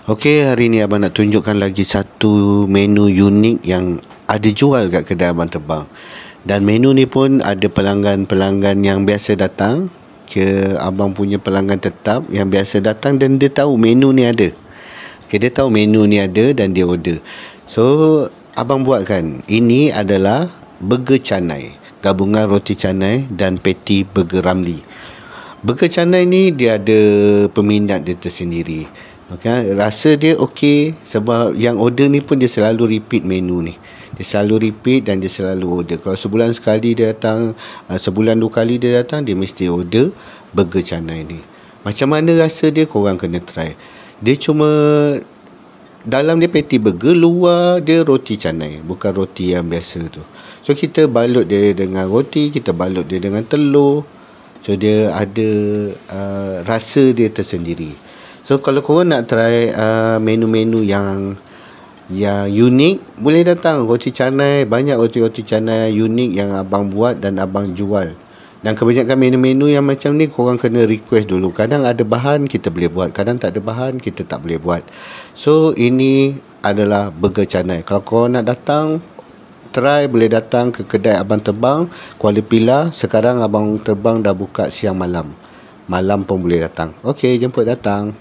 Okey, hari ni abang nak tunjukkan lagi satu menu unik yang ada jual kat kedai Abang Terbang. Dan menu ni pun ada pelanggan-pelanggan yang biasa datang ke abang punya pelanggan tetap yang biasa datang, dan dia tahu menu ni ada. Okay, dia tahu menu ni ada dan dia order. So, abang buatkan. Ini adalah burger canai, gabungan roti canai dan patty burger Ramly. Burger canai ni dia ada peminat dia tersendiri. Okay, rasa dia okey sebab yang order ni pun dia selalu repeat menu ni. Dia selalu repeat dan dia selalu order. Kalau sebulan sekali dia datang, sebulan 2 kali dia datang, dia mesti order burger canai ni. Macam mana rasa dia, korang kena try. Dia cuma dalam dia patty burger, luar dia roti canai, bukan roti yang biasa tu. So kita balut dia dengan roti, kita balut dia dengan telur. So dia ada rasa dia tersendiri. So kalau korang nak try menu-menu yang unik, boleh datang roti canai. Banyak roti-roti canai unik yang abang buat dan abang jual. Dan kebanyakan menu-menu yang macam ni korang kena request dulu. Kadang ada bahan kita boleh buat, kadang tak ada bahan kita tak boleh buat. So ini adalah burger canai. Kalau korang nak datang, try, boleh datang ke kedai Abang Terbang, Kuala Pilah. Sekarang Abang Terbang dah buka siang malam. Malam pun boleh datang. Okey, jemput datang.